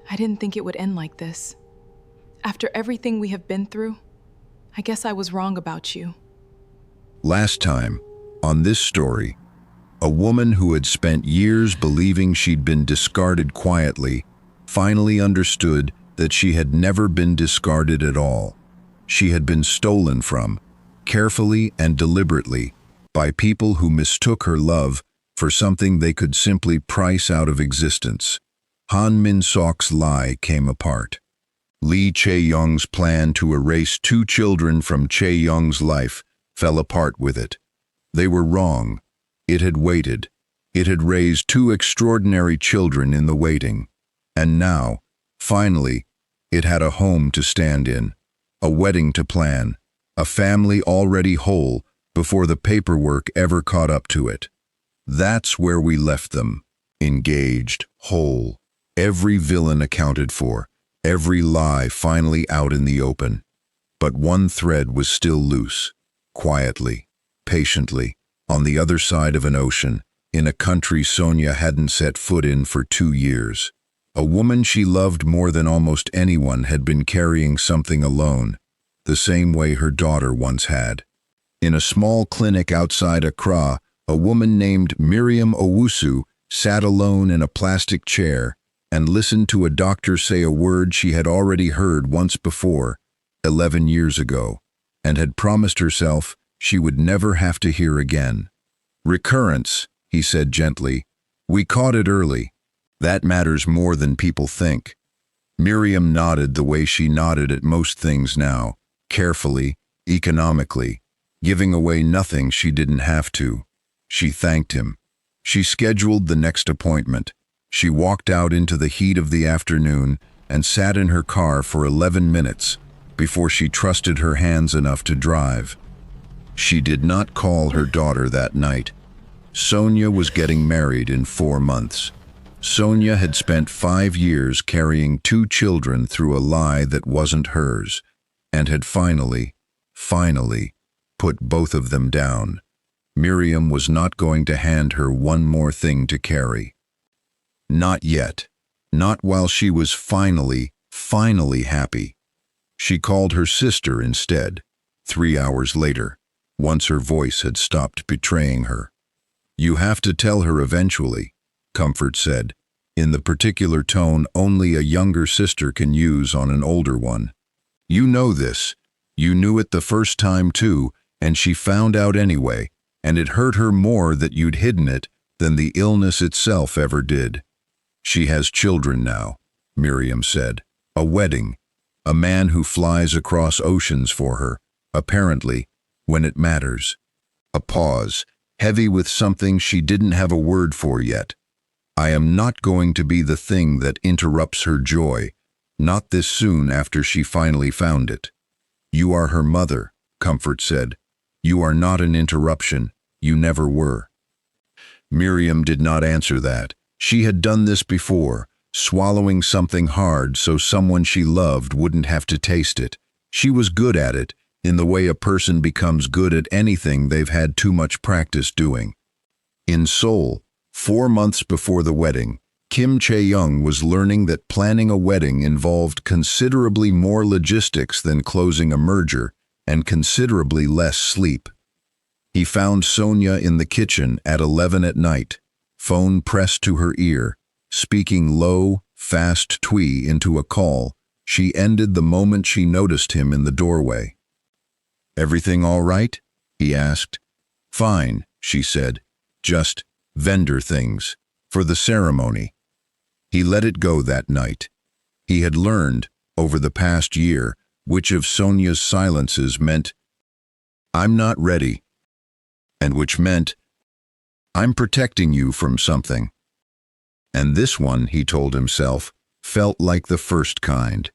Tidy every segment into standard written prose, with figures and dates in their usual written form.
I didn't think it would end like this. After everything we have been through, I guess I was wrong about you. Last time, on this story, a woman who had spent years believing she'd been discarded quietly finally understood that she had never been discarded at all. She had been stolen from, carefully and deliberately, by people who mistook her love for something they could simply price out of existence. Han Min-sok's lie came apart. Lee Chae-young's plan to erase 2 children from Chae-young's life fell apart with it. They were wrong. It had waited. It had raised 2 extraordinary children in the waiting. And now, finally, it had a home to stand in, a wedding to plan, a family already whole before the paperwork ever caught up to it. That's where we left them, engaged, whole, every villain accounted for, every lie finally out in the open. But one thread was still loose, quietly, patiently, on the other side of an ocean, in a country Sonia hadn't set foot in for 2 years. A woman she loved more than almost anyone had been carrying something alone, the same way her daughter once had. In a small clinic outside Accra, a woman named Miriam Owusu sat alone in a plastic chair and listened to a doctor say a word she had already heard once before, 11 years ago, and had promised herself she would never have to hear again. "Recurrence," he said gently. "We caught it early. That matters more than people think." Miriam nodded the way she nodded at most things now, carefully, economically, giving away nothing she didn't have to. She thanked him. She scheduled the next appointment. She walked out into the heat of the afternoon and sat in her car for 11 minutes before she trusted her hands enough to drive. She did not call her daughter that night. Sonia was getting married in 4 months. Sonia had spent 5 years carrying 2 children through a lie that wasn't hers, and had finally put both of them down. Miriam was not going to hand her one more thing to carry. Not yet. Not while she was finally happy. She called her sister instead, 3 hours later, once her voice had stopped betraying her. "You have to tell her eventually," Comfort said, in the particular tone only a younger sister can use on an older one. "You know this. You knew it the first time too, and she found out anyway, and it hurt her more that you'd hidden it than the illness itself ever did. She has children now," Miriam said. "A wedding. A man who flies across oceans for her, apparently, when it matters." A pause, heavy with something she didn't have a word for yet. "I am not going to be the thing that interrupts her joy, not this soon after she finally found it." "You are her mother," Comfort said. "You are not an interruption. You never were." Miriam did not answer that. She had done this before, swallowing something hard so someone she loved wouldn't have to taste it. She was good at it, in the way a person becomes good at anything they've had too much practice doing. In Seoul, 4 months before the wedding, Kim Chae-young was learning that planning a wedding involved considerably more logistics than closing a merger, and considerably less sleep. He found Sonia in the kitchen at 11 at night, phone pressed to her ear, speaking low, fast twee into a call she ended the moment she noticed him in the doorway. "Everything all right?" he asked. "Fine," she said. "Just vendor things for the ceremony." He let it go that night. He had learned, over the past year, which of Sonia's silences meant, "I'm not ready," and which meant, "I'm protecting you from something." And this one, he told himself, felt like the first kind.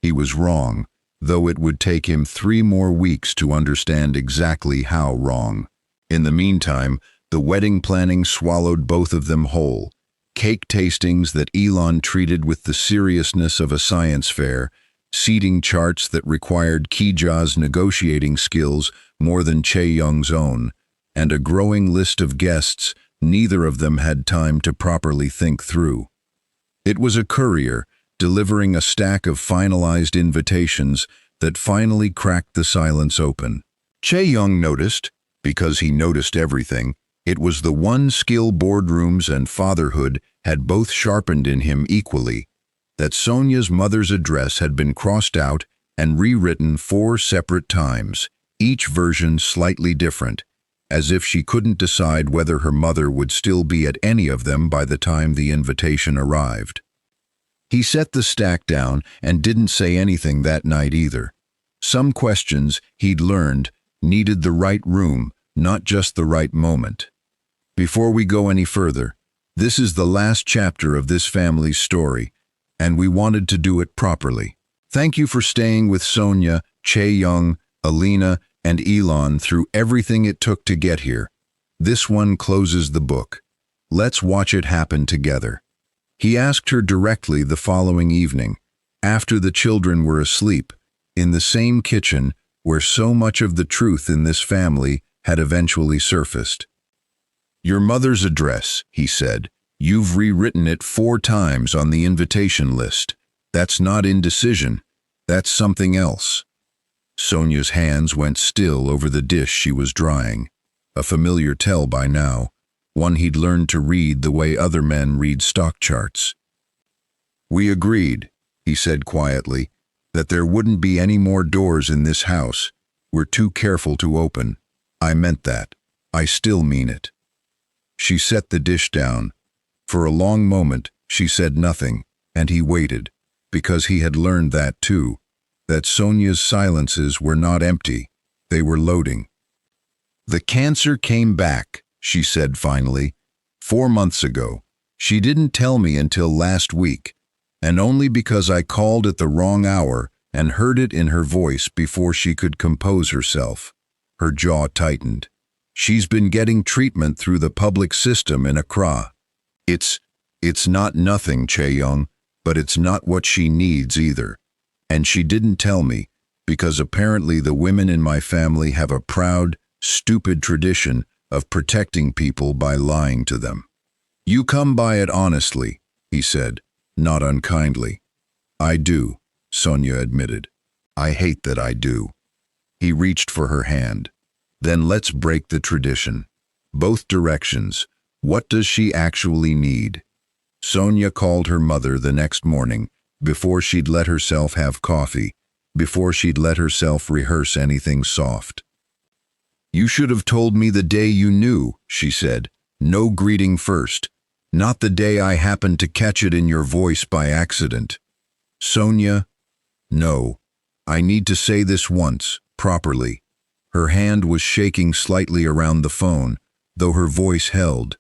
He was wrong, though it would take him 3 more weeks to understand exactly how wrong. In the meantime, the wedding planning swallowed both of them whole. Cake tastings that Elon treated with the seriousness of a science fair, seating charts that required Kija's negotiating skills more than Chae-young's own, and a growing list of guests neither of them had time to properly think through. It was a courier, delivering a stack of finalized invitations that finally cracked the silence open. Chae-young noticed, because he noticed everything, it was the one skill boardrooms and fatherhood had both sharpened in him equally, that Sonia's mother's address had been crossed out and rewritten 4 separate times, each version slightly different, as if she couldn't decide whether her mother would still be at any of them by the time the invitation arrived. He set the stack down and didn't say anything that night either. Some questions, he'd learned, needed the right room, not just the right moment. Before we go any further, this is the last chapter of this family's story, and we wanted to do it properly. Thank you for staying with Sonia, Chae-young, Alina, and Elon through everything it took to get here. This one closes the book. Let's watch it happen together. He asked her directly the following evening, after the children were asleep, in the same kitchen where so much of the truth in this family had eventually surfaced. "Your mother's address," he said. "You've rewritten it 4 times on the invitation list. That's not indecision. That's something else." Sonia's hands went still over the dish she was drying, a familiar tell by now, one he'd learned to read the way other men read stock charts. "We agreed," he said quietly, "that there wouldn't be any more doors in this house. We're too careful to open. I meant that. I still mean it." She set the dish down. For a long moment, she said nothing, and he waited, because he had learned that too, that Sonia's silences were not empty, they were loading. "The cancer came back," she said finally, 4 months ago. She didn't tell me until last week, and only because I called at the wrong hour and heard it in her voice before she could compose herself. Her jaw tightened. "She's been getting treatment through the public system in Accra. It's not nothing, Chae-young, but it's not what she needs either. And she didn't tell me, because apparently the women in my family have a proud, stupid tradition of protecting people by lying to them." "You come by it honestly," he said, not unkindly. "I do," Sonia admitted. "I hate that I do." He reached for her hand. "Then let's break the tradition. Both directions. What does she actually need?" Sonia called her mother the next morning, before she'd let herself have coffee, before she'd let herself rehearse anything soft. "You should have told me the day you knew," she said. "No greeting first. Not the day I happened to catch it in your voice by accident." "Sonia, no. I need to say this once, properly." Her hand was shaking slightly around the phone, though her voice held.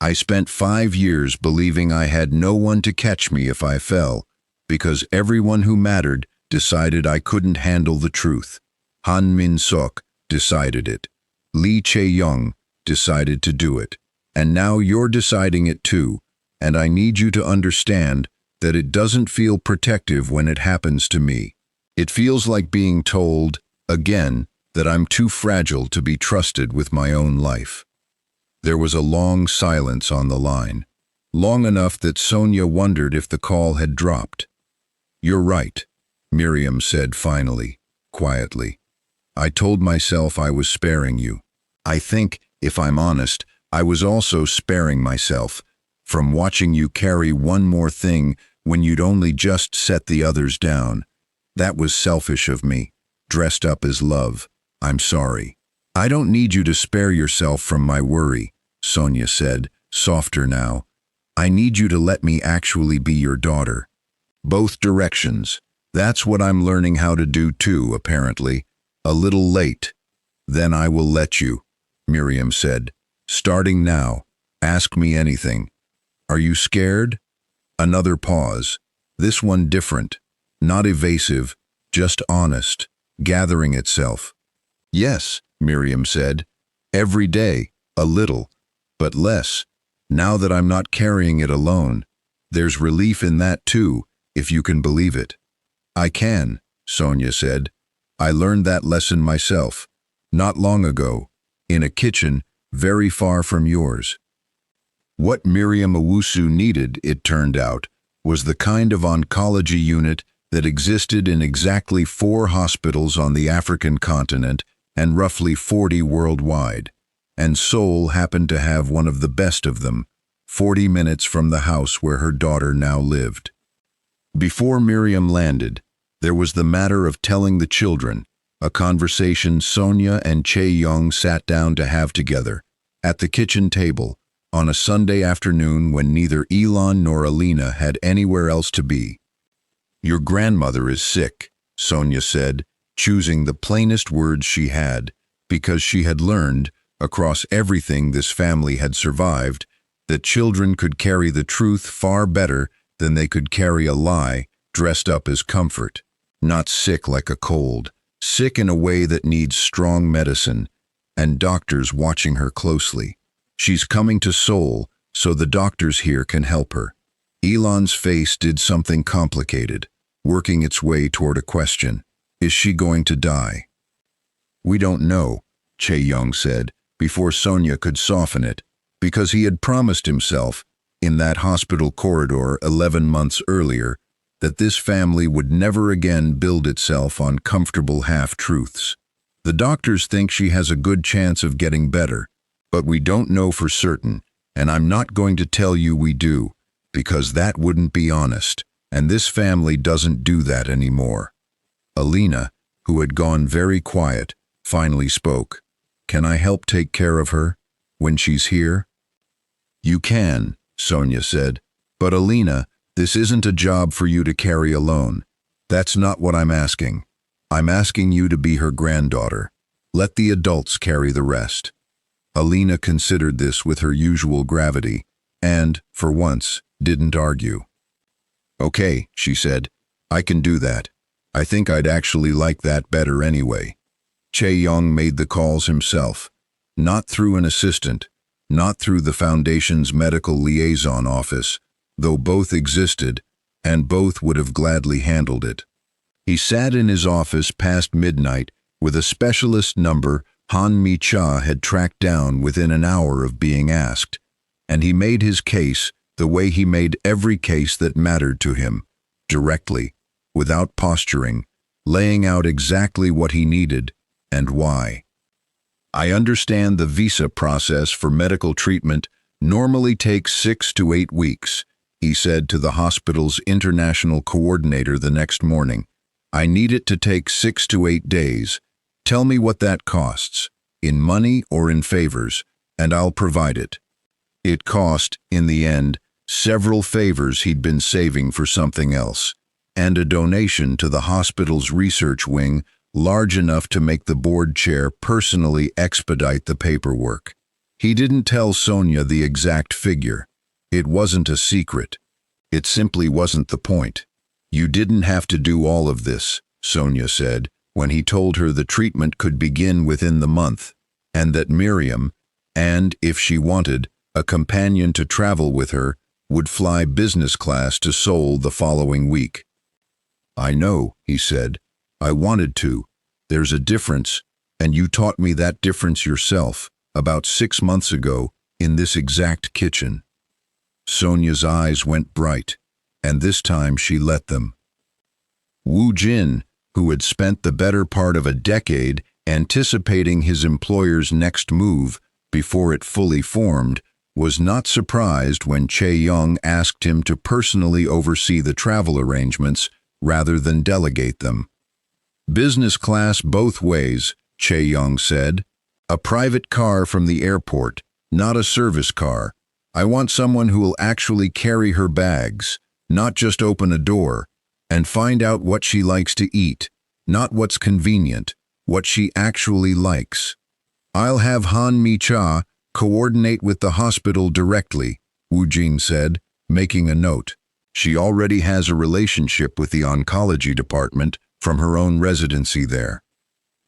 "I spent 5 years believing I had no one to catch me if I fell, because everyone who mattered decided I couldn't handle the truth. Han Min-sok decided it. Lee Chae-young decided to do it. And now you're deciding it too, and I need you to understand that it doesn't feel protective when it happens to me. It feels like being told, again, that I'm too fragile to be trusted with my own life." There was a long silence on the line, long enough that Sonia wondered if the call had dropped. "You're right," Miriam said finally, quietly. "I told myself I was sparing you. I think, if I'm honest, I was also sparing myself from watching you carry one more thing when you'd only just set the others down. That was selfish of me, dressed up as love. I'm sorry." "I don't need you to spare yourself from my worry," Sonia said, softer now. "I need you to let me actually be your daughter. Both directions. That's what I'm learning how to do too, apparently. A little late. Then I will let you," Miriam said. "Starting now. Ask me anything. Are you scared?" Another pause. This one different. Not evasive, just honest, gathering itself. "Yes," Miriam said. "Every day, a little, but less. Now that I'm not carrying it alone. There's relief in that too, if you can believe it." "I can," Sonia said. "I learned that lesson myself, not long ago, in a kitchen very far from yours." What Miriam Owusu needed, it turned out, was the kind of oncology unit that existed in exactly 4 hospitals on the African continent and roughly 40 worldwide. And Seoul happened to have one of the best of them, 40 minutes from the house where her daughter now lived. Before Miriam landed, there was the matter of telling the children, a conversation Sonia and Chae-young sat down to have together, at the kitchen table, on a Sunday afternoon when neither Elon nor Alina had anywhere else to be. "Your grandmother is sick," Sonia said, choosing the plainest words she had, because she had learned, across everything this family had survived, that children could carry the truth far better than they could carry a lie dressed up as comfort. Not sick like a cold, sick in a way that needs strong medicine, and doctors watching her closely. She's coming to Seoul, so the doctors here can help her. Elon's face did something complicated, working its way toward a question. Is she going to die? "We don't know," Chae-young said, before Sonia could soften it, because he had promised himself, in that hospital corridor 11 months earlier, that this family would never again build itself on comfortable half-truths. "The doctors think she has a good chance of getting better, but we don't know for certain, and I'm not going to tell you we do, because that wouldn't be honest, and this family doesn't do that anymore." Alina, who had gone very quiet, finally spoke. "Can I help take care of her when she's here?" "You can," Sonia said, "but Alina, this isn't a job for you to carry alone. That's not what I'm asking. I'm asking you to be her granddaughter. Let the adults carry the rest." Alina considered this with her usual gravity and, for once, didn't argue. "Okay," she said, "I can do that. I think I'd actually like that better anyway." Chae-young made the calls himself, not through an assistant, not through the Foundation's medical liaison office, though both existed, and both would have gladly handled it. He sat in his office past midnight with a specialist number Han Mi-cha had tracked down within an hour of being asked, and he made his case the way he made every case that mattered to him, directly, without posturing, laying out exactly what he needed and why. "I understand the visa process for medical treatment normally takes 6 to 8 weeks, he said to the hospital's international coordinator the next morning. "I need it to take 6 to 8 days. Tell me what that costs, in money or in favors, and I'll provide it." It cost, in the end, several favors he'd been saving for something else, and a donation to the hospital's research wing large enough to make the board chair personally expedite the paperwork. He didn't tell Sonia the exact figure. It wasn't a secret. It simply wasn't the point. "You didn't have to do all of this," Sonia said, when he told her the treatment could begin within the month, and that Miriam, and, if she wanted, a companion to travel with her, would fly business class to Seoul the following week. "I know," he said. "I wanted to. There's a difference, and you taught me that difference yourself, about 6 months ago, in this exact kitchen." Sonia's eyes went bright, and this time she let them. Woo Jin, who had spent the better part of a decade anticipating his employer's next move before it fully formed, was not surprised when Chae-young asked him to personally oversee the travel arrangements rather than delegate them. "Business class both ways," Chae-young said. "A private car from the airport, not a service car. I want someone who will actually carry her bags, not just open a door, and find out what she likes to eat, not what's convenient, what she actually likes. I'll have Han Mi-cha coordinate with the hospital directly," Woo Jin said, making a note. "She already has a relationship with the oncology department from her own residency there."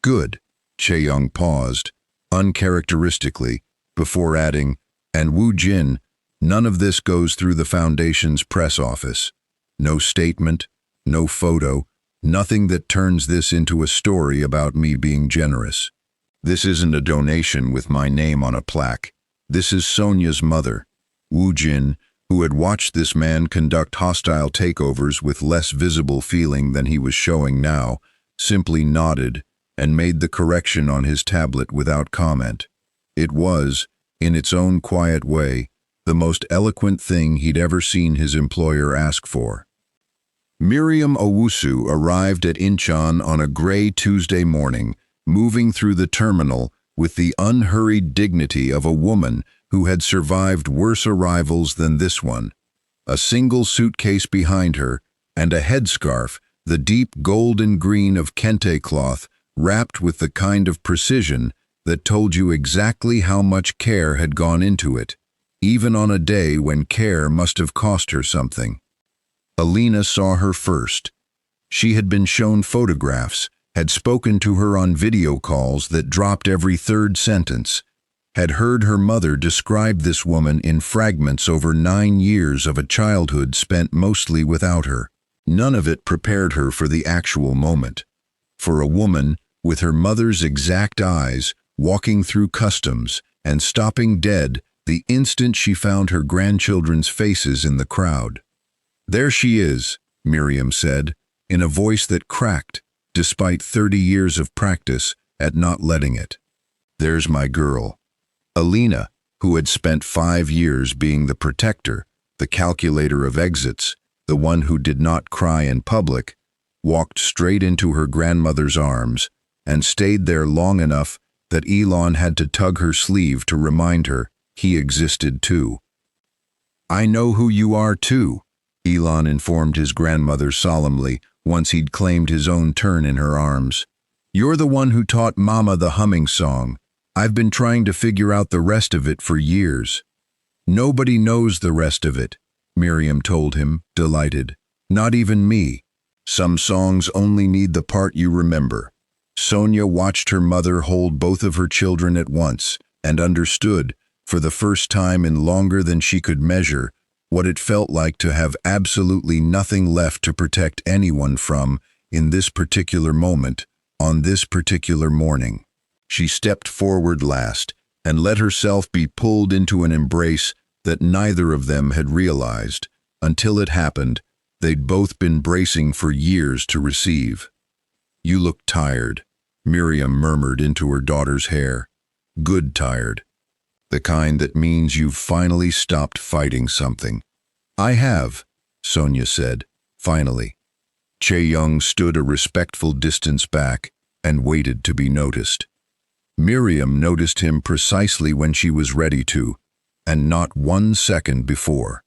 "Good." Chae-young paused, uncharacteristically, before adding, "And Woo Jin, none of this goes through the Foundation's press office. No statement, no photo, nothing that turns this into a story about me being generous. This isn't a donation with my name on a plaque. This is Sonia's mother." Woo Jin, who had watched this man conduct hostile takeovers with less visible feeling than he was showing now, simply nodded and made the correction on his tablet without comment. It was, in its own quiet way, the most eloquent thing he'd ever seen his employer ask for. Miriam Owusu arrived at Incheon on a gray Tuesday morning, moving through the terminal with the unhurried dignity of a woman who had survived worse arrivals than this one. A single suitcase behind her, and a headscarf, the deep golden green of kente cloth, wrapped with the kind of precision that told you exactly how much care had gone into it, even on a day when care must have cost her something. Alina saw her first. She had been shown photographs, had spoken to her on video calls that dropped every third sentence, had heard her mother describe this woman in fragments over 9 years of a childhood spent mostly without her. None of it prepared her for the actual moment. For a woman, with her mother's exact eyes, walking through customs and stopping dead the instant she found her grandchildren's faces in the crowd. "There she is," Miriam said, in a voice that cracked, despite 30 years of practice at not letting it. "There's my girl." Alina, who had spent 5 years being the protector, the calculator of exits, the one who did not cry in public, walked straight into her grandmother's arms and stayed there long enough that Elon had to tug her sleeve to remind her he existed too. "I know who you are too," Elon informed his grandmother solemnly once he'd claimed his own turn in her arms. "You're the one who taught Mama the humming song. I've been trying to figure out the rest of it for years." "Nobody knows the rest of it," Miriam told him, delighted. "Not even me. Some songs only need the part you remember." Sonia watched her mother hold both of her children at once and understood, for the first time in longer than she could measure, what it felt like to have absolutely nothing left to protect anyone from in this particular moment, on this particular morning. She stepped forward last and let herself be pulled into an embrace that neither of them had realized. Until it happened, they'd both been bracing for years to receive. "You look tired," Miriam murmured into her daughter's hair. "Good tired. The kind that means you've finally stopped fighting something." "I have," Sonia said, finally. Chae-young stood a respectful distance back and waited to be noticed. Miriam noticed him precisely when she was ready to, and not 1 second before.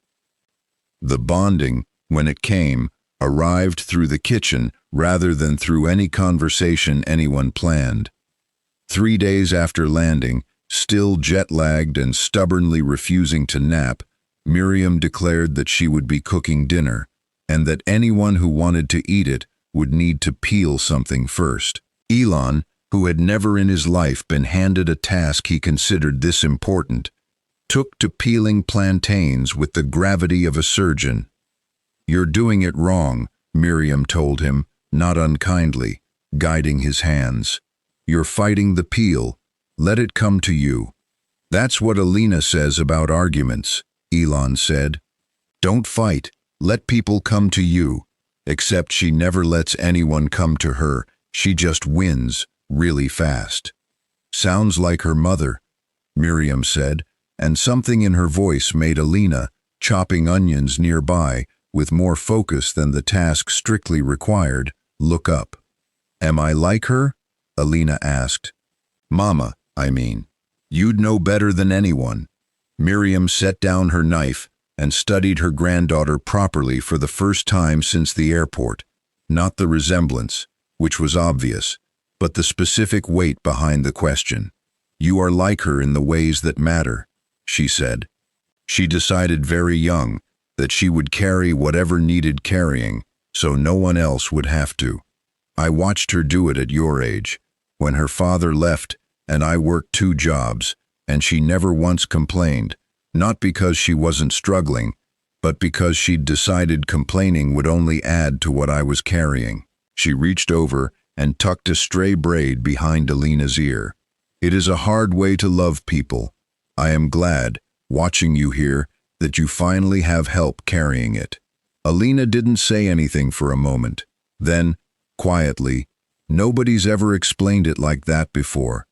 The bonding, when it came, arrived through the kitchen rather than through any conversation anyone planned. 3 days after landing, still jet-lagged and stubbornly refusing to nap, Miriam declared that she would be cooking dinner, and that anyone who wanted to eat it would need to peel something first. Elon, who had never in his life been handed a task he considered this important, took to peeling plantains with the gravity of a surgeon. "You're doing it wrong," Miriam told him, not unkindly, guiding his hands. "You're fighting the peel. Let it come to you." "That's what Alina says about arguments," Elon said. "Don't fight. Let people come to you." Except she never lets anyone come to her. She just wins, really fast. "Sounds like her mother," Miriam said, and something in her voice made Alina, chopping onions nearby, with more focus than the task strictly required, look up. "Am I like her?" Alina asked. "Mama, I mean. You'd know better than anyone." Miriam set down her knife and studied her granddaughter properly for the first time since the airport. Not the resemblance, which was obvious, but the specific weight behind the question. "You are like her in the ways that matter," she said. She decided very young that she would carry whatever needed carrying, so no one else would have to. "I watched her do it at your age, when her father left and I worked 2 jobs, and she never once complained, not because she wasn't struggling, but because she'd decided complaining would only add to what I was carrying." She reached over and tucked a stray braid behind Alina's ear. "It is a hard way to love people. I am glad, watching you here, that you finally have help carrying it." Alina didn't say anything for a moment. Then, quietly, "Nobody's ever explained it like that before.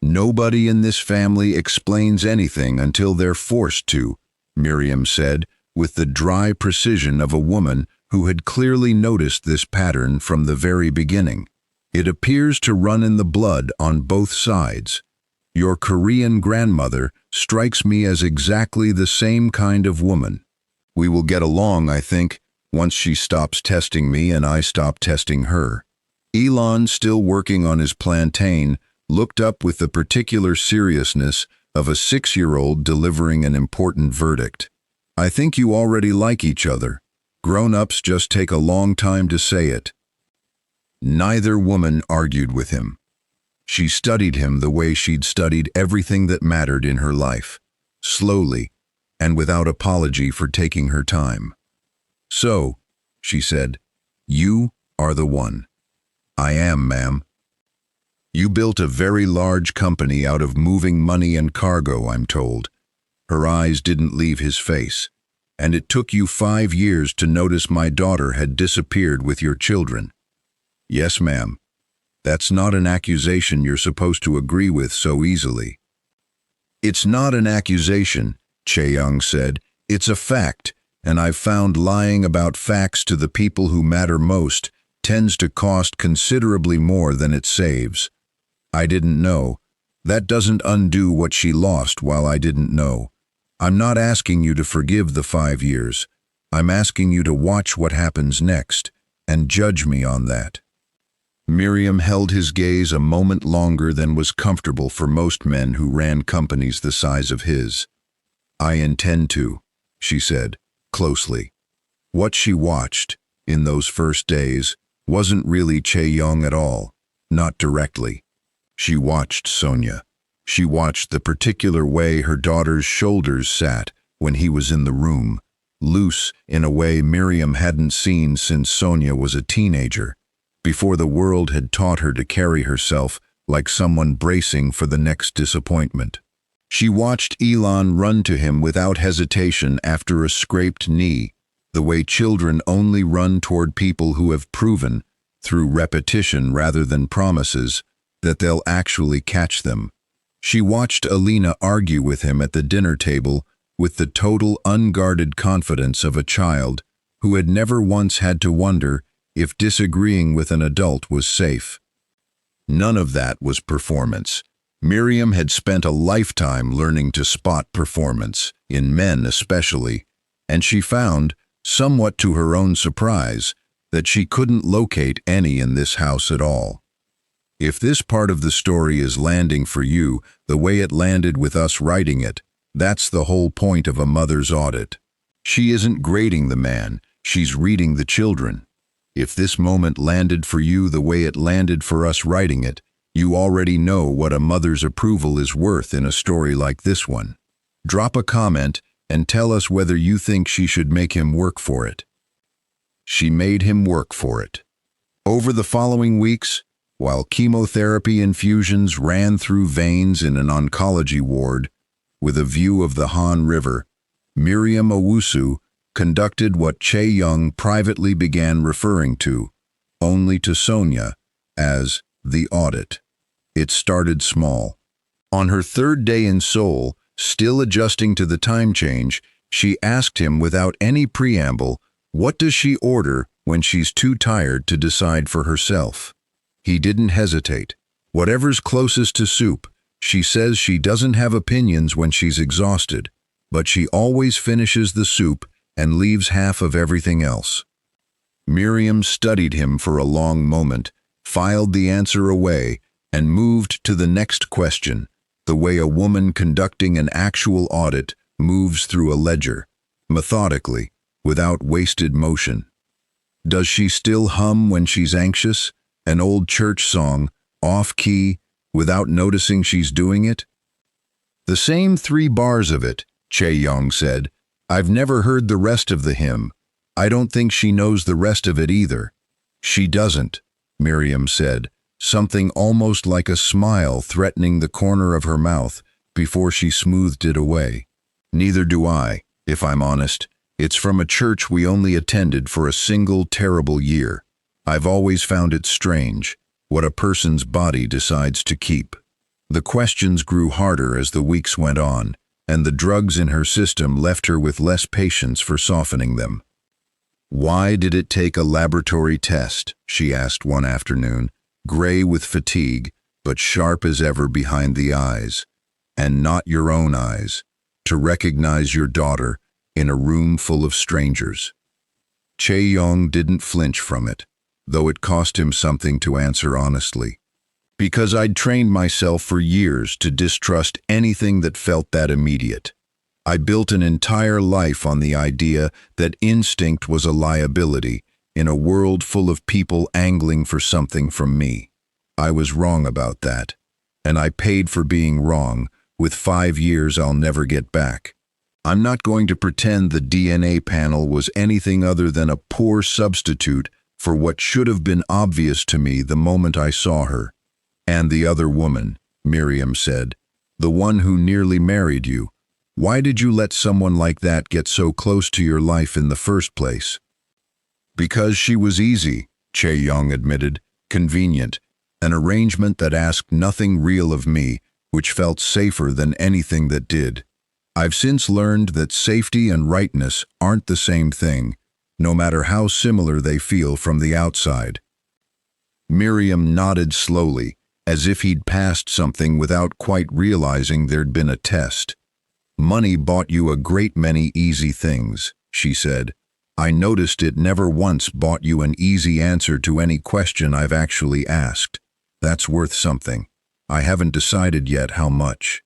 Nobody in this family explains anything until they're forced to," Miriam said, with the dry precision of a woman who had clearly noticed this pattern from the very beginning. "It appears to run in the blood on both sides. Your Korean grandmother strikes me as exactly the same kind of woman. We will get along, I think, once she stops testing me and I stop testing her." Elon, still working on his plantain, looked up with the particular seriousness of a 6-year-old delivering an important verdict. "I think you already like each other. Grown-ups just take a long time to say it." Neither woman argued with him. She studied him the way she'd studied everything that mattered in her life, slowly and without apology for taking her time. "So," she said, "you are the one." "I am, ma'am." "You built a very large company out of moving money and cargo, I'm told." Her eyes didn't leave his face. "And it took you 5 years to notice my daughter had disappeared with your children." "Yes, ma'am." "That's not an accusation you're supposed to agree with so easily." "It's not an accusation," Chae-young said. "It's a fact, and I've found lying about facts to the people who matter most tends to cost considerably more than it saves. I didn't know. That doesn't undo what she lost while I didn't know. I'm not asking you to forgive the 5 years. I'm asking you to watch what happens next and judge me on that." Miriam held his gaze a moment longer than was comfortable for most men who ran companies the size of his. "I intend to," she said, closely. What she watched, in those first days, wasn't really Chae-young at all, not directly. She watched Sonia. She watched the particular way her daughter's shoulders sat when he was in the room, loose in a way Miriam hadn't seen since Sonia was a teenager, before the world had taught her to carry herself like someone bracing for the next disappointment. She watched Elon run to him without hesitation after a scraped knee, the way children only run toward people who have proven, through repetition rather than promises, that they'll actually catch them. She watched Alina argue with him at the dinner table with the total unguarded confidence of a child who had never once had to wonder if disagreeing with an adult was safe. None of that was performance. Miriam had spent a lifetime learning to spot performance, in men especially, and she found, somewhat to her own surprise, that she couldn't locate any in this house at all. If this part of the story is landing for you the way it landed with us writing it, that's the whole point of a mother's audit. She isn't grading the man, she's reading the children. If this moment landed for you the way it landed for us writing it, you already know what a mother's approval is worth in a story like this one. Drop a comment and tell us whether you think she should make him work for it. She made him work for it. Over the following weeks, while chemotherapy infusions ran through veins in an oncology ward, with a view of the Han River, Miriam Owusu conducted what Chae-young privately began referring to, only to Sonia, as the audit. It started small. On her 3rd day in Seoul, still adjusting to the time change, she asked him without any preamble, what does she order when she's too tired to decide for herself? He didn't hesitate. Whatever's closest to soup. She says she doesn't have opinions when she's exhausted, but she always finishes the soup and leaves half of everything else. Miriam studied him for a long moment, filed the answer away, and moved to the next question, the way a woman conducting an actual audit moves through a ledger, methodically, without wasted motion. Does she still hum when she's anxious, an old church song, off-key, without noticing she's doing it? The same 3 bars of it, Chae-young said. I've never heard the rest of the hymn. I don't think she knows the rest of it either. She doesn't, Miriam said, something almost like a smile threatening the corner of her mouth before she smoothed it away. Neither do I, If I'm honest, it's from a church we only attended for a single terrible year. I've always found it strange what a person's body decides to keep. The questions grew harder as the weeks went on, and the drugs in her system left her with less patience for softening them. "Why did it take a laboratory test?" she asked one afternoon, gray with fatigue, but sharp as ever behind the eyes, and not your own eyes, to recognize your daughter in a room full of strangers. Chae-young didn't flinch from it, though it cost him something to answer honestly. "Because I'd trained myself for years to distrust anything that felt that immediate. I built an entire life on the idea that instinct was a liability in a world full of people angling for something from me. I was wrong about that, and I paid for being wrong with 5 years I'll never get back. I'm not going to pretend the DNA panel was anything other than a poor substitute for what should have been obvious to me the moment I saw her. And the other woman," Miriam said, "the one who nearly married you. Why did you let someone like that get so close to your life in the first place?" "Because she was easy," Chae-young admitted, "convenient, an arrangement that asked nothing real of me, which felt safer than anything that did. I've since learned that safety and rightness aren't the same thing, no matter how similar they feel from the outside." Miriam nodded slowly, as if he'd passed something without quite realizing there'd been a test. "Money bought you a great many easy things," she said. "I noticed it never once bought you an easy answer to any question I've actually asked. That's worth something. I haven't decided yet how much."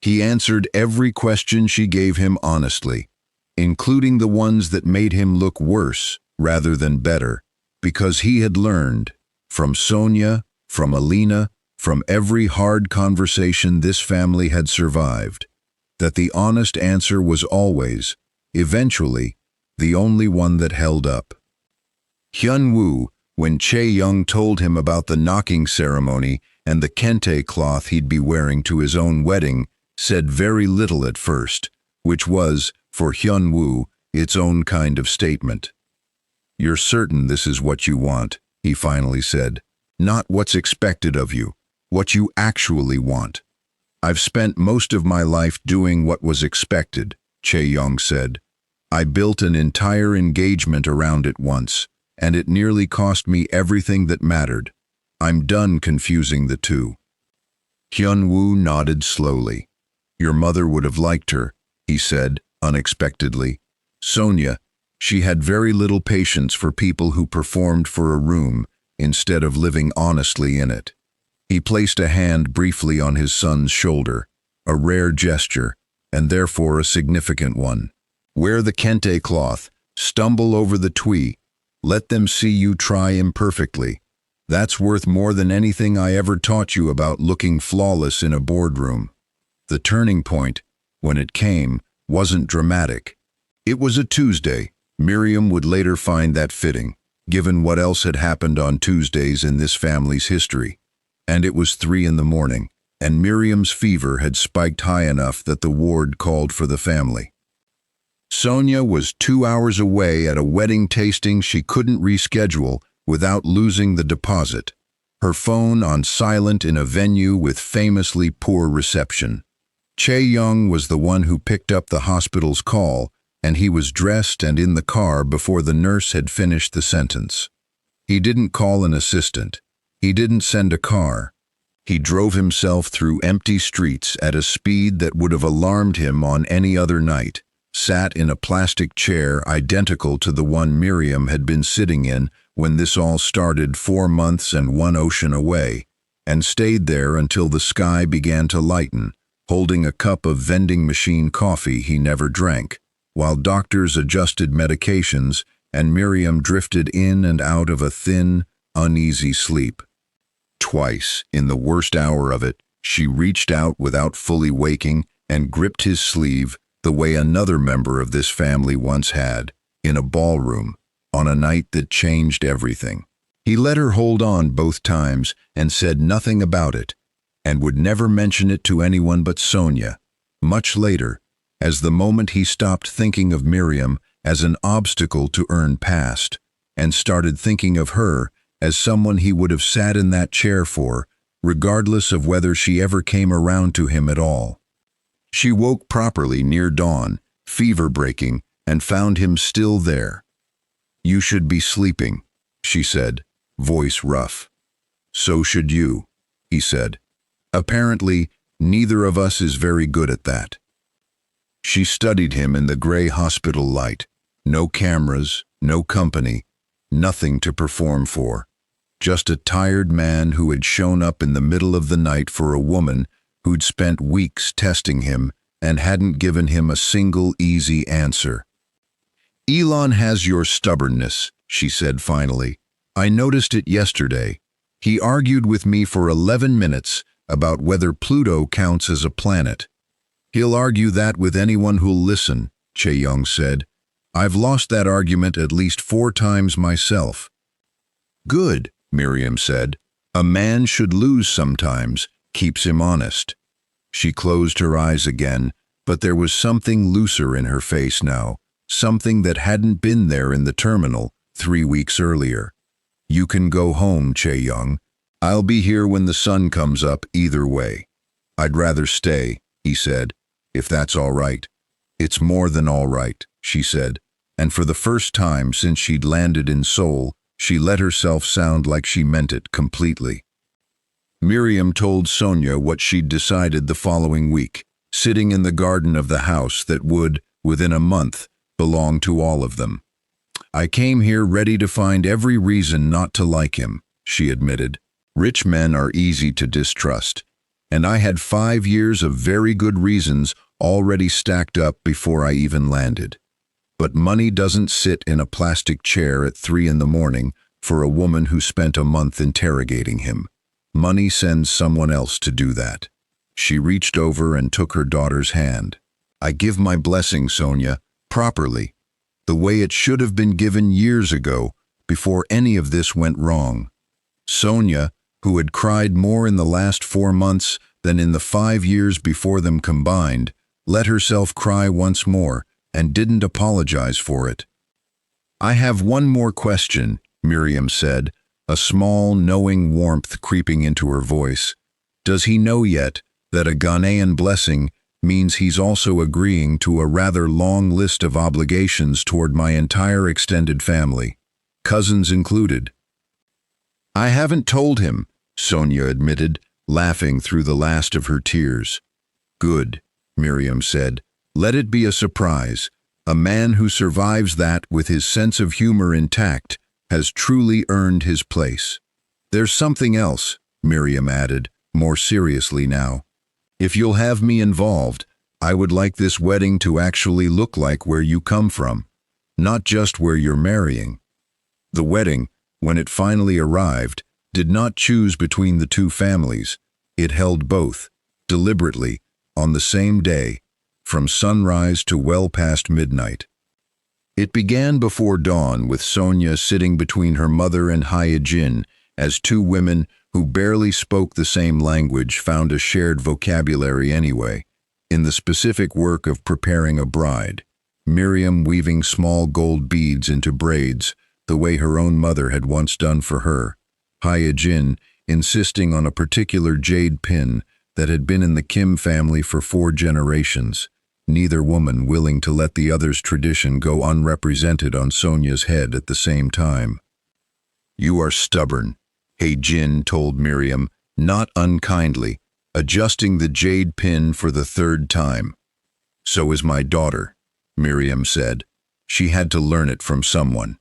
He answered every question she gave him honestly, including the ones that made him look worse rather than better, because he had learned, from Sonia, from Alina, from every hard conversation this family had survived, that the honest answer was always, eventually, the only one that held up. Hyun-woo, when Chae-young told him about the knocking ceremony and the kente cloth he'd be wearing to his own wedding, said very little at first, which was, for Hyun-woo, its own kind of statement. "You're certain this is what you want," he finally said. "Not what's expected of you, what you actually want." "I've spent most of my life doing what was expected," Chae-young said. "I built an entire engagement around it once, and it nearly cost me everything that mattered. I'm done confusing the two." Hyun-woo nodded slowly. "Your mother would have liked her," he said, unexpectedly. "Sonia, she had very little patience for people who performed for a room instead of living honestly in it." He placed a hand briefly on his son's shoulder, a rare gesture, and therefore a significant one. "Wear the kente cloth, stumble over the tui, let them see you try imperfectly. That's worth more than anything I ever taught you about looking flawless in a boardroom." The turning point, when it came, wasn't dramatic. It was a Tuesday. Miriam would later find that fitting, given what else had happened on Tuesdays in this family's history. And it was 3 a.m, and Miriam's fever had spiked high enough that the ward called for the family. Sonia was 2 hours away at a wedding tasting she couldn't reschedule without losing the deposit, her phone on silent in a venue with famously poor reception. Chae-young was the one who picked up the hospital's call, and he was dressed and in the car before the nurse had finished the sentence. He didn't call an assistant. He didn't send a car. He drove himself through empty streets at a speed that would have alarmed him on any other night, sat in a plastic chair identical to the one Miriam had been sitting in when this all started 4 months and 1 ocean away, and stayed there until the sky began to lighten, holding a cup of vending machine coffee he never drank, while doctors adjusted medications and Miriam drifted in and out of a thin, uneasy sleep. Twice, in the worst hour of it, she reached out without fully waking and gripped his sleeve the way another member of this family once had, in a ballroom, on a night that changed everything. He let her hold on both times and said nothing about it, and would never mention it to anyone but Sonia. Much later, as the moment he stopped thinking of Miriam as an obstacle to earn past, and started thinking of her as someone he would have sat in that chair for, regardless of whether she ever came around to him at all. She woke properly near dawn, fever-breaking, and found him still there. "You should be sleeping," she said, voice rough. "So should you," he said. "Apparently, neither of us is very good at that." She studied him in the gray hospital light. No cameras, no company, nothing to perform for. Just a tired man who had shown up in the middle of the night for a woman who'd spent weeks testing him and hadn't given him a single easy answer. "Elon has your stubbornness," she said finally. "I noticed it yesterday. He argued with me for 11 minutes about whether Pluto counts as a planet." "He'll argue that with anyone who'll listen," Chae-young said. "I've lost that argument at least 4 times myself." "Good," Miriam said. "A man should lose sometimes, keeps him honest." She closed her eyes again, but there was something looser in her face now, something that hadn't been there in the terminal 3 weeks earlier. "You can go home, Chae-young. I'll be here when the sun comes up either way." "I'd rather stay," he said, "if that's all right." "It's more than all right," she said, and for the first time since she'd landed in Seoul, she let herself sound like she meant it completely. Miriam told Sonia what she'd decided the following week, sitting in the garden of the house that would, within a month, belong to all of them. "I came here ready to find every reason not to like him," she admitted. "Rich men are easy to distrust, and I had 5 years of very good reasons already stacked up before I even landed. But money doesn't sit in a plastic chair at 3 in the morning for a woman who spent a month interrogating him. Money sends someone else to do that." She reached over and took her daughter's hand. "I give my blessing, Sonia, properly, the way it should have been given years ago, before any of this went wrong." Sonia, who had cried more in the last 4 months than in the 5 years before them combined, let herself cry once more and didn't apologize for it. "I have one more question," Miriam said, a small, knowing warmth creeping into her voice. "Does he know yet that a Ghanaian blessing means he's also agreeing to a rather long list of obligations toward my entire extended family, cousins included?" "I haven't told him," Sonia admitted, laughing through the last of her tears. "Good," Miriam said. "Let it be a surprise. A man who survives that with his sense of humor intact has truly earned his place." "There's something else," Miriam added, more seriously now. "If you'll have me involved, I would like this wedding to actually look like where you come from, not just where you're marrying." The wedding, when it finally arrived, did not choose between the two families. It held both, deliberately, on the same day, from sunrise to well past midnight. It began before dawn with Sonia sitting between her mother and Hyejin as 2 women who barely spoke the same language found a shared vocabulary anyway, in the specific work of preparing a bride, Miriam weaving small gold beads into braids the way her own mother had once done for her, Hyejin insisting on a particular jade pin that had been in the Kim family for 4 generations, neither woman willing to let the other's tradition go unrepresented on Sonia's head at the same time. "You are stubborn," Hyejin told Miriam, not unkindly, adjusting the jade pin for the 3rd time. "So is my daughter," Miriam said. "She had to learn it from someone."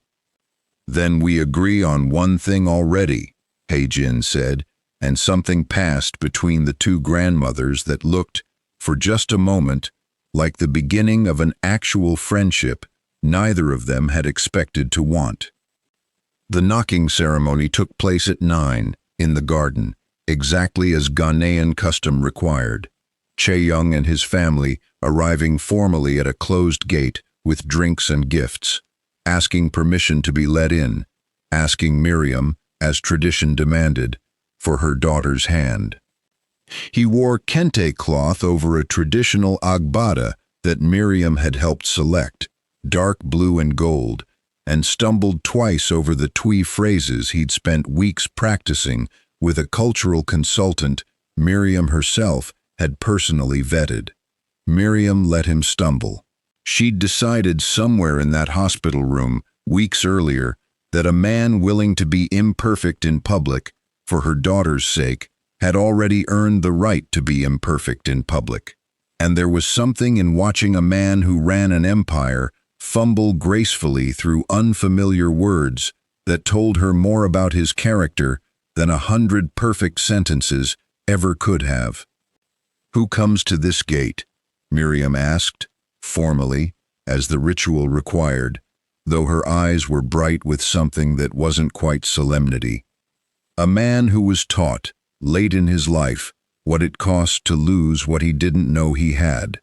"Then we agree on one thing already," Hyejin said, and something passed between the 2 grandmothers that looked, for just a moment, like the beginning of an actual friendship neither of them had expected to want. The knocking ceremony took place at 9, in the garden, exactly as Ghanaian custom required, Chae-young and his family arriving formally at a closed gate with drinks and gifts, asking permission to be let in, asking Miriam, as tradition demanded, for her daughter's hand. He wore kente cloth over a traditional agbada that Miriam had helped select, dark blue and gold, and stumbled twice over the twee phrases he'd spent weeks practicing with a cultural consultant Miriam herself had personally vetted. Miriam let him stumble. She'd decided somewhere in that hospital room, weeks earlier, that a man willing to be imperfect in public, for her daughter's sake, had already earned the right to be imperfect in public. And there was something in watching a man who ran an empire fumble gracefully through unfamiliar words that told her more about his character than 100 perfect sentences ever could have. "Who comes to this gate?" Miriam asked, formally, as the ritual required, though her eyes were bright with something that wasn't quite solemnity. "A man who was taught, late in his life, what it cost to lose what he didn't know he had,"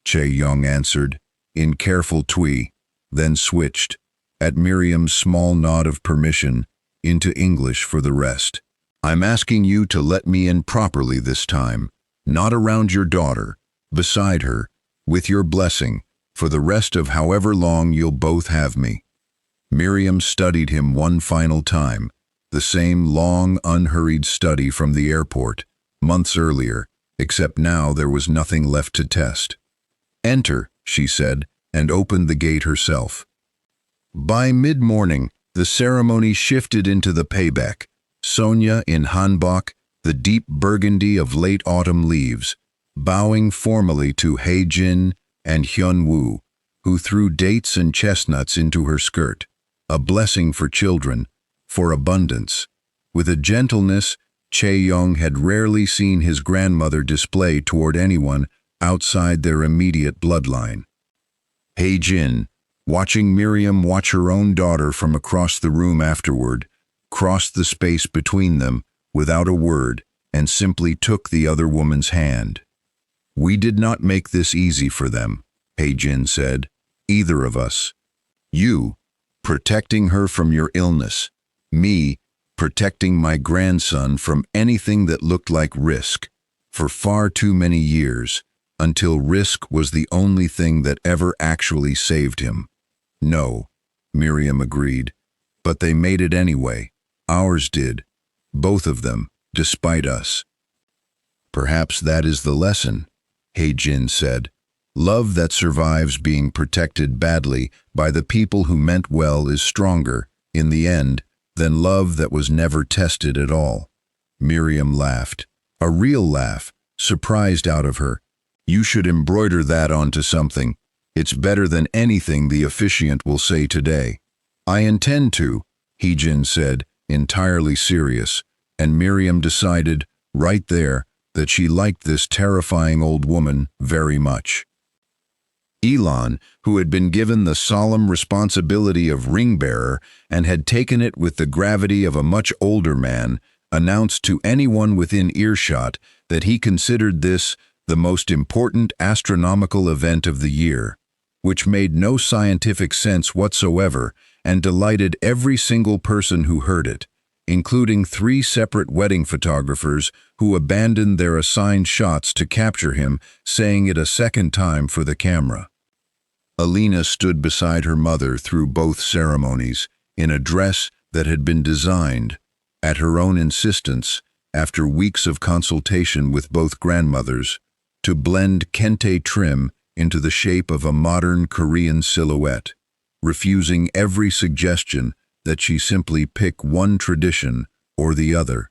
Chae-young answered, in careful twee, then switched, at Miriam's small nod of permission, into English for the rest. "I'm asking you to let me in properly this time, not around your daughter, beside her, with your blessing, for the rest of however long you'll both have me." Miriam studied him one final time, the same long, unhurried study from the airport, months earlier, except now there was nothing left to test. "Enter," she said, and opened the gate herself. By mid-morning, the ceremony shifted into the payback, Sonia in hanbok, the deep burgundy of late autumn leaves, bowing formally to Hae-jin and Hyun-woo, who threw dates and chestnuts into her skirt, a blessing for children, for abundance, with a gentleness Chae-young had rarely seen his grandmother display toward anyone outside their immediate bloodline. Hae-jin, watching Miriam watch her own daughter from across the room afterward, crossed the space between them without a word and simply took the other woman's hand. "We did not make this easy for them," Hae-jin said, "either of us. You, protecting her from your illness. Me, protecting my grandson from anything that looked like risk, for far too many years, until risk was the only thing that ever actually saved him." "No," Miriam agreed, "but they made it anyway. Ours did. Both of them, despite us." "Perhaps that is the lesson," Hae-jin said. "Love that survives being protected badly by the people who meant well is stronger, in the end, than love that was never tested at all." Miriam laughed, a real laugh, surprised out of her. "You should embroider that onto something. It's better than anything the officiant will say today." "I intend to," Hae-jin said, entirely serious, and Miriam decided, right there, that she liked this terrifying old woman very much. Elon, who had been given the solemn responsibility of ring-bearer and had taken it with the gravity of a much older man, announced to anyone within earshot that he considered this the most important astronomical event of the year, which made no scientific sense whatsoever and delighted every single person who heard it, including 3 separate wedding photographers who abandoned their assigned shots to capture him, saying it a second time for the camera. Alina stood beside her mother through both ceremonies, in a dress that had been designed, at her own insistence, after weeks of consultation with both grandmothers, to blend kente trim into the shape of a modern Korean silhouette, refusing every suggestion that she simply pick one tradition or the other.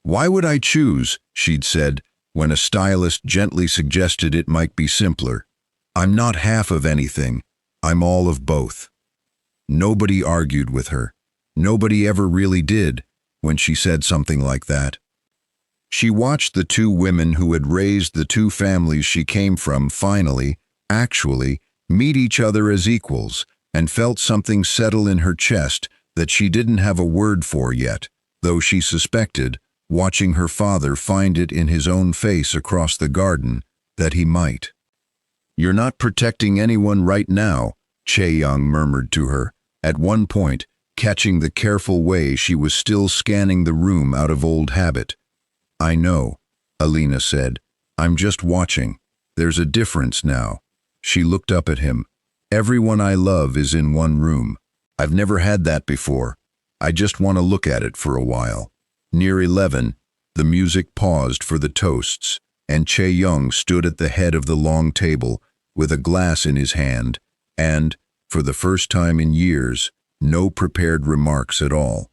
"Why would I choose?" she'd said, when a stylist gently suggested it might be simpler. "I'm not half of anything, I'm all of both." Nobody argued with her. Nobody ever really did when she said something like that. She watched the 2 women who had raised the 2 families she came from finally, actually, meet each other as equals, and felt something settle in her chest that she didn't have a word for yet, though she suspected, watching her father find it in his own face across the garden, that he might. "You're not protecting anyone right now," Chae-young murmured to her, at one point, catching the careful way she was still scanning the room out of old habit. "I know," Alina said. "I'm just watching. There's a difference now. She looked up at him. Everyone I love is in one room. I've never had that before. I just want to look at it for a while. Near 11, the music paused for the toasts, and Chae-young stood at the head of the long table with a glass in his hand, and, for the first time in years, no prepared remarks at all.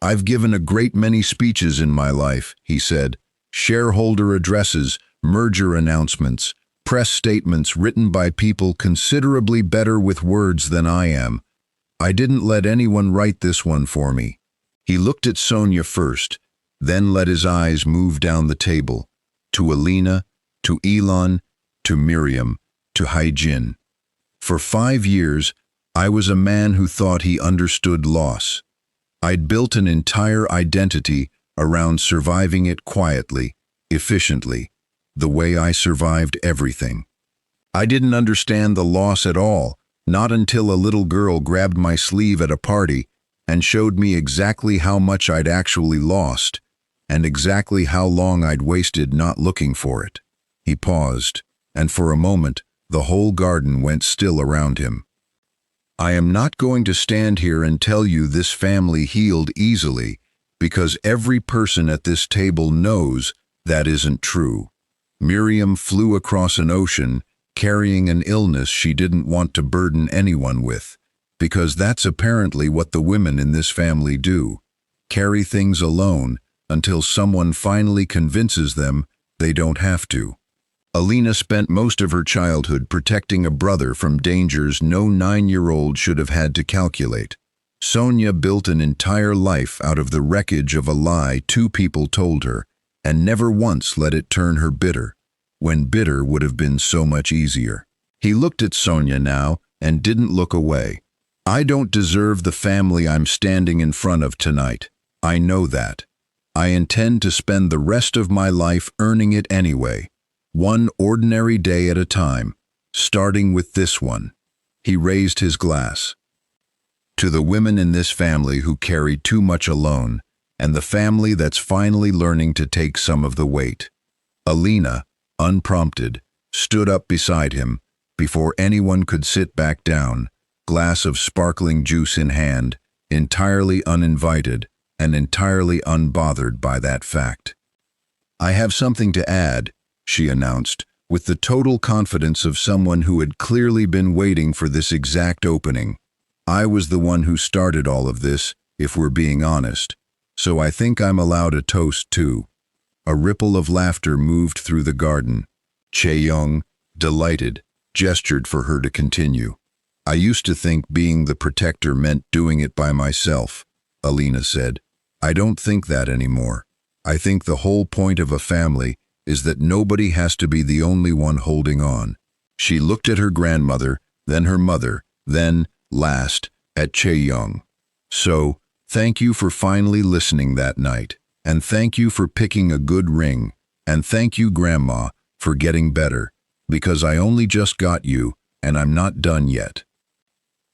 I've given a great many speeches in my life, he said. Shareholder addresses, merger announcements, press statements written by people considerably better with words than I am. I didn't let anyone write this one for me. He looked at Sonia first, then let his eyes move down the table, to Alina, to Elon, to Miriam, to Hae-jin. For 5 years, I was a man who thought he understood loss. I'd built an entire identity around surviving it quietly, efficiently, the way I survived everything. I didn't understand the loss at all, not until a little girl grabbed my sleeve at a party and showed me exactly how much I'd actually lost, and exactly how long I'd wasted not looking for it. He paused, and for a moment, the whole garden went still around him. I am not going to stand here and tell you this family healed easily, because every person at this table knows that isn't true. Miriam flew across an ocean, carrying an illness she didn't want to burden anyone with, because that's apparently what the women in this family do. Carry things alone until someone finally convinces them they don't have to. Alina spent most of her childhood protecting a brother from dangers no 9-year-old should have had to calculate. Sonia built an entire life out of the wreckage of a lie 2 people told her, and never once let it turn her bitter, when bitter would have been so much easier. He looked at Sonia now and didn't look away. I don't deserve the family I'm standing in front of tonight. I know that. I intend to spend the rest of my life earning it anyway. One ordinary day at a time, starting with this one. He raised his glass. To the women in this family who carried too much alone, and the family that's finally learning to take some of the weight. Alina, unprompted, stood up beside him, before anyone could sit back down, glass of sparkling juice in hand, entirely uninvited, and entirely unbothered by that fact. I have something to add, she announced, with the total confidence of someone who had clearly been waiting for this exact opening. I was the one who started all of this, if we're being honest, so I think I'm allowed a toast too. A ripple of laughter moved through the garden. Chae-young, delighted, gestured for her to continue. I used to think being the protector meant doing it by myself, Alina said. I don't think that anymore. I think the whole point of a family is that nobody has to be the only one holding on. She looked at her grandmother, then her mother, then, last, at Chae-young. So, thank you for finally listening that night, and thank you for picking a good ring, and thank you, Grandma, for getting better, because I only just got you, and I'm not done yet.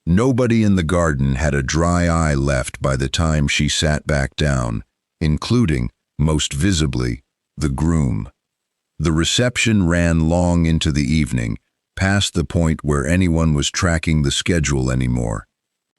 Nobody in the garden had a dry eye left by the time she sat back down, including, most visibly, the groom. The reception ran long into the evening, past the point where anyone was tracking the schedule anymore.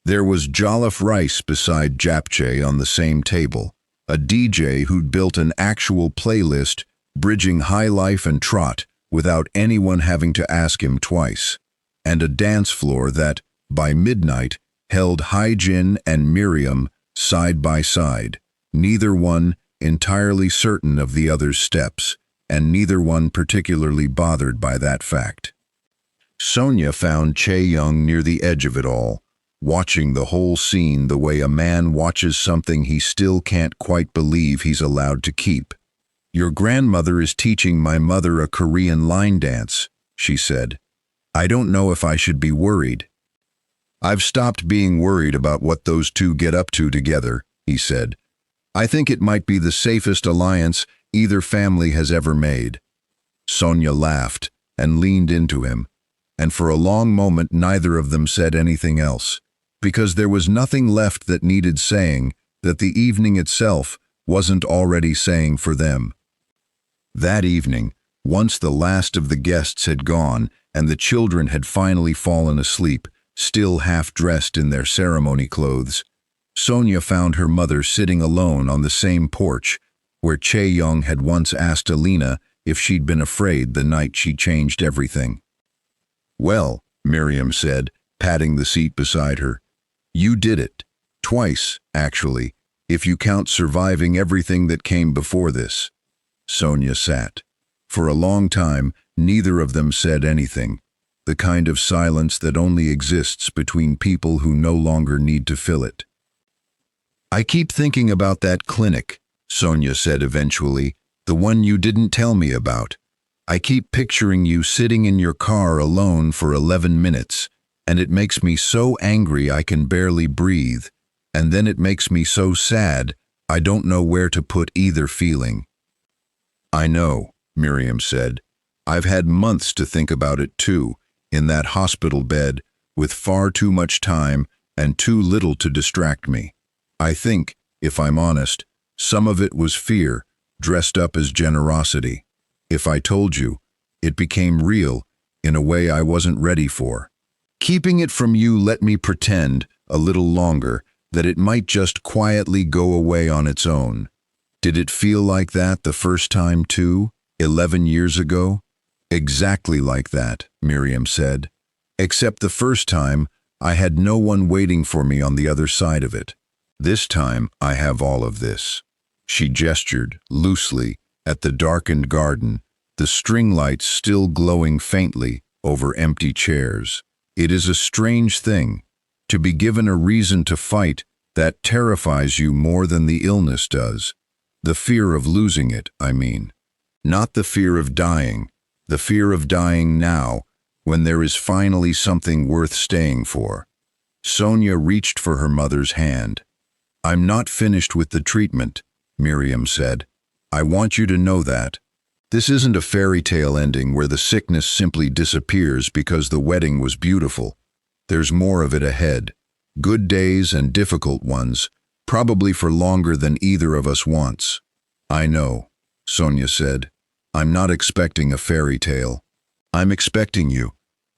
There was jollof rice beside japchae on the same table, a DJ who'd built an actual playlist bridging high life and trot without anyone having to ask him twice, and a dance floor that, by midnight, held Hae-jin and Miriam side by side, neither one entirely certain of the other's steps, and neither one particularly bothered by that fact. Sonia found Chae-young near the edge of it all, watching the whole scene the way a man watches something he still can't quite believe he's allowed to keep. Your grandmother is teaching my mother a Korean line dance, she said. I don't know if I should be worried. I've stopped being worried about what those two get up to together, he said. I think it might be the safest alliance either family has ever made. Sonia laughed and leaned into him, and for a long moment neither of them said anything else, because there was nothing left that needed saying that the evening itself wasn't already saying for them. That evening, once the last of the guests had gone and the children had finally fallen asleep, still half-dressed in their ceremony clothes, Sonia found her mother sitting alone on the same porch where Chae-young had once asked Alina if she'd been afraid the night she changed everything. "Well," Miriam said, patting the seat beside her, "you did it. Twice, actually, if you count surviving everything that came before this." Sonia sat. For a long time, neither of them said anything, the kind of silence that only exists between people who no longer need to fill it. "I keep thinking about that clinic," Sonia said eventually, "the one you didn't tell me about. I keep picturing you sitting in your car alone for 11 minutes, and it makes me so angry I can barely breathe, and then it makes me so sad I don't know where to put either feeling." "I know," Miriam said. "I've had months to think about it too, in that hospital bed, with far too much time and too little to distract me. I think, if I'm honest, some of it was fear, dressed up as generosity. If I told you, it became real in a way I wasn't ready for. Keeping it from you let me pretend, a little longer, that it might just quietly go away on its own. Did it feel like that the first time too, 11 years ago?" "Exactly like that," Miriam said. "Except the first time, I had no one waiting for me on the other side of it. This time, I have all of this." She gestured, loosely, at the darkened garden, the string lights still glowing faintly over empty chairs. "It is a strange thing, to be given a reason to fight that terrifies you more than the illness does. The fear of losing it, I mean. Not the fear of dying, the fear of dying now, when there is finally something worth staying for." Sonia reached for her mother's hand. "I'm not finished with the treatment," Miriam said. "I want you to know that. This isn't a fairy tale ending where the sickness simply disappears because the wedding was beautiful. There's more of it ahead. Good days and difficult ones, probably for longer than either of us wants." "I know," Sonia said. "I'm not expecting a fairy tale. I'm expecting you,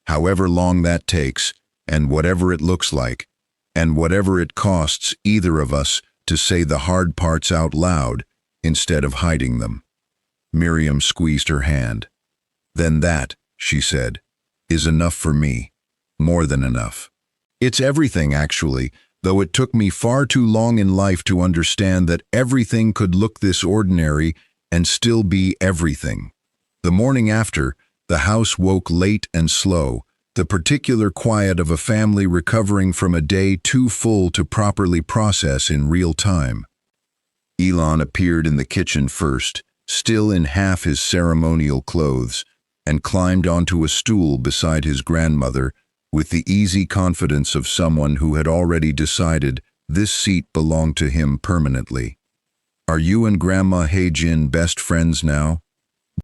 however long that takes, and whatever it looks like, and whatever it costs either of us to say the hard parts out loud instead of hiding them." Miriam squeezed her hand. "Then that," she said, "is enough for me. More than enough. It's everything, actually, though it took me far too long in life to understand that everything could look this ordinary and still be everything." The morning after, the house woke late and slow, the particular quiet of a family recovering from a day too full to properly process in real time. Elon appeared in the kitchen first, still in half his ceremonial clothes, and climbed onto a stool beside his grandmother with the easy confidence of someone who had already decided this seat belonged to him permanently. "Are you and Grandma Hae-jin best friends now?"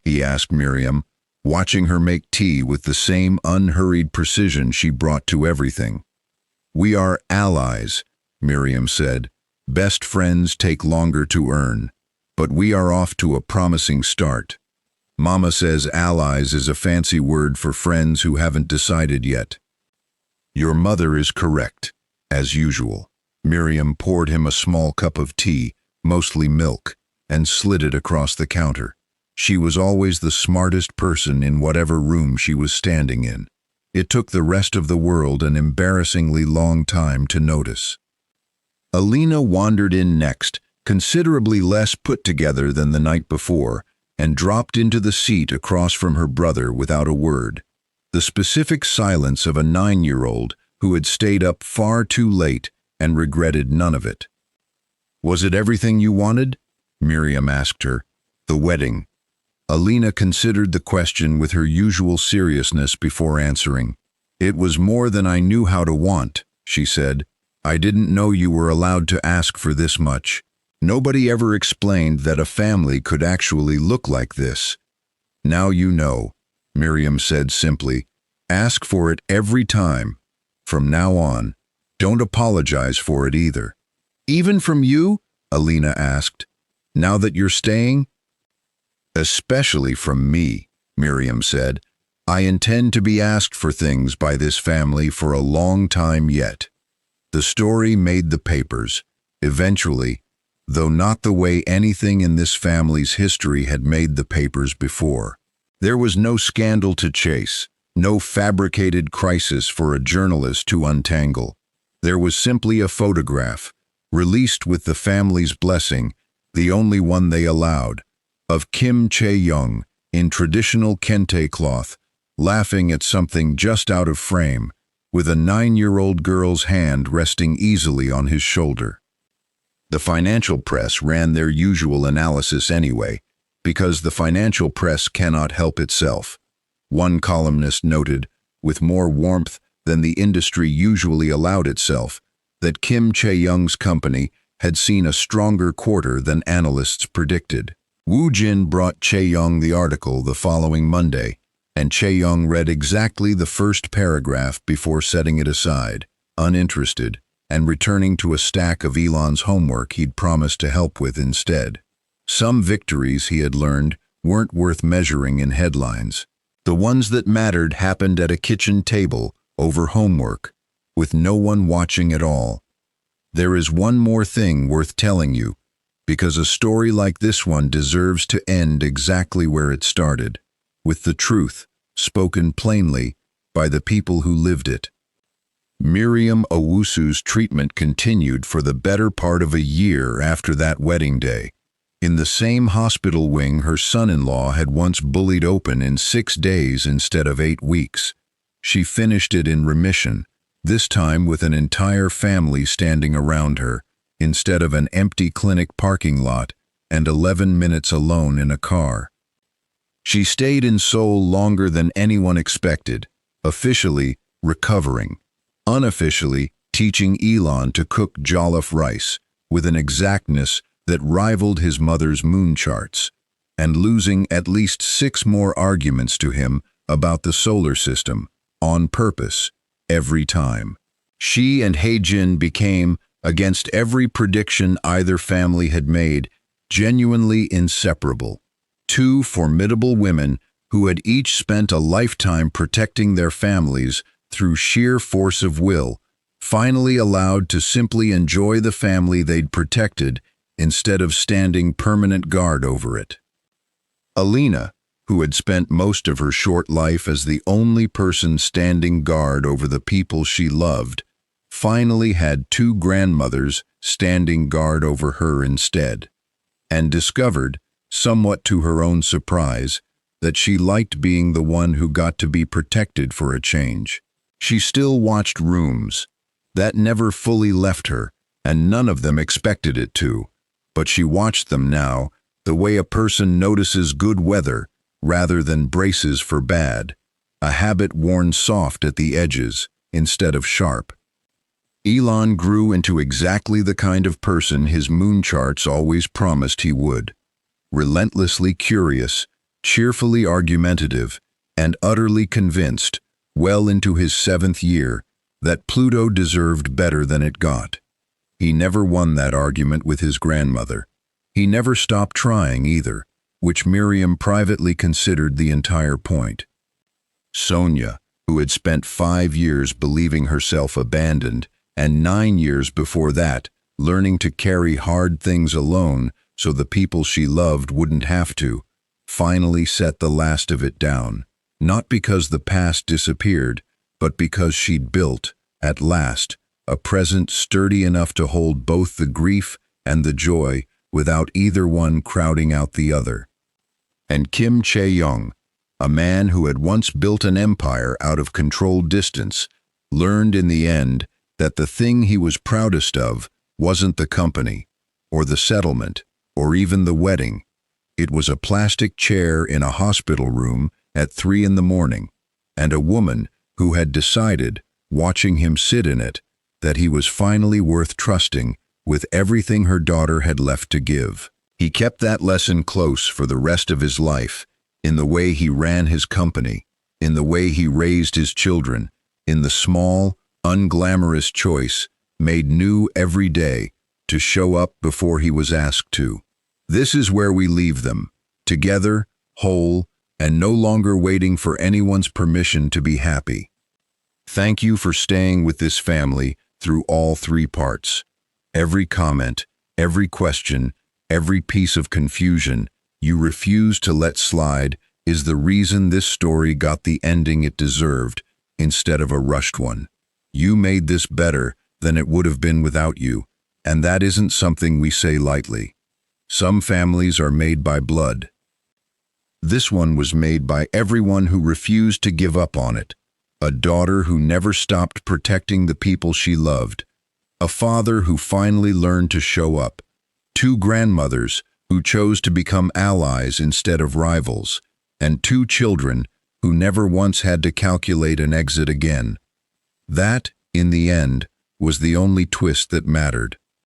he asked Miriam, watching her make tea with the same unhurried precision she brought to everything. "We are allies," Miriam said. "Best friends take longer to earn, but we are off to a promising start. Mama says allies is a fancy word for friends who haven't decided yet." "Your mother is correct, as usual." Miriam poured him a small cup of tea, mostly milk, and slid it across the counter. She was always the smartest person in whatever room she was standing in. It took the rest of the world an embarrassingly long time to notice. Alina wandered in next, considerably less put together than the night before, and dropped into the seat across from her brother without a word. The specific silence of a 9-year-old who had stayed up far too late and regretted none of it. "Was it everything you wanted?" Miriam asked her. "The wedding." Alina considered the question with her usual seriousness before answering. "It was more than I knew how to want," she said. "I didn't know you were allowed to ask for this much. Nobody ever explained that a family could actually look like this. Now you know," Miriam said simply. "Ask for it every time. From now on. Don't apologize for it either." "Even from you?" Alina asked. "Now that you're staying?" "Especially from me," Miriam said. I intend to be asked for things by this family for a long time yet. The story made the papers, eventually, though not the way anything in this family's history had made the papers before. There was no scandal to chase, no fabricated crisis for a journalist to untangle. There was simply a photograph, released with the family's blessing, the only one they allowed, of Kim Chae-young in traditional kente cloth, laughing at something just out of frame, with a 9-year-old girl's hand resting easily on his shoulder. The financial press ran their usual analysis anyway, because the financial press cannot help itself. One columnist noted, with more warmth than the industry usually allowed itself, that Kim Chae-young's company had seen a stronger quarter than analysts predicted. Woo Jin brought Chae-young the article the following Monday, and Chae-young read exactly the first paragraph before setting it aside, uninterested, and returning to a stack of Elon's homework he'd promised to help with instead. Some victories, he had learned, weren't worth measuring in headlines. The ones that mattered happened at a kitchen table over homework, with no one watching at all. There is one more thing worth telling you, because a story like this one deserves to end exactly where it started, with the truth, spoken plainly, by the people who lived it. Miriam Owusu's treatment continued for the better part of a year after that wedding day. In the same hospital wing her son-in-law had once bullied open in 6 days instead of 8 weeks. She finished it in remission, this time with an entire family standing around her, instead of an empty clinic parking lot and 11 minutes alone in a car. She stayed in Seoul longer than anyone expected, officially recovering, unofficially teaching Elon to cook jollof rice with an exactness that rivaled his mother's moon charts, and losing at least 6 more arguments to him about the solar system, on purpose, every time. She and Hae-jin became, against every prediction either family had made, genuinely inseparable. 2 formidable women who had each spent a lifetime protecting their families through sheer force of will, finally allowed to simply enjoy the family they'd protected instead of standing permanent guard over it. Alina, who had spent most of her short life as the only person standing guard over the people she loved, finally had 2 grandmothers standing guard over her instead, and discovered, somewhat to her own surprise, that she liked being the one who got to be protected for a change. She still watched rooms. That never fully left her, and none of them expected it to. But she watched them now, the way a person notices good weather rather than braces for bad, a habit worn soft at the edges instead of sharp. Elon grew into exactly the kind of person his moon charts always promised he would. Relentlessly curious, cheerfully argumentative, and utterly convinced, well into his 7th year, that Pluto deserved better than it got. He never won that argument with his grandmother. He never stopped trying either, which Miriam privately considered the entire point. Sonia, who had spent 5 years believing herself abandoned, and 9 years before that, learning to carry hard things alone so the people she loved wouldn't have to, finally set the last of it down, not because the past disappeared, but because she'd built, at last, a present sturdy enough to hold both the grief and the joy without either one crowding out the other. And Kim Chae-young, a man who had once built an empire out of controlled distance, learned in the end that the thing he was proudest of wasn't the company, or the settlement, or even the wedding. It was a plastic chair in a hospital room at 3 in the morning, and a woman who had decided, watching him sit in it, that he was finally worth trusting with everything her daughter had left to give. He kept that lesson close for the rest of his life, in the way he ran his company, in the way he raised his children, in the small, unglamorous choice, made new every day, to show up before he was asked to. This is where we leave them, together, whole, and no longer waiting for anyone's permission to be happy. Thank you for staying with this family through all 3 parts. Every comment, every question, every piece of confusion you refuse to let slide is the reason this story got the ending it deserved instead of a rushed one. You made this better than it would have been without you, and that isn't something we say lightly. Some families are made by blood. This one was made by everyone who refused to give up on it. A daughter who never stopped protecting the people she loved. A father who finally learned to show up. 2 grandmothers who chose to become allies instead of rivals. And 2 children who never once had to calculate an exit again. That, in the end, was the only twist that mattered.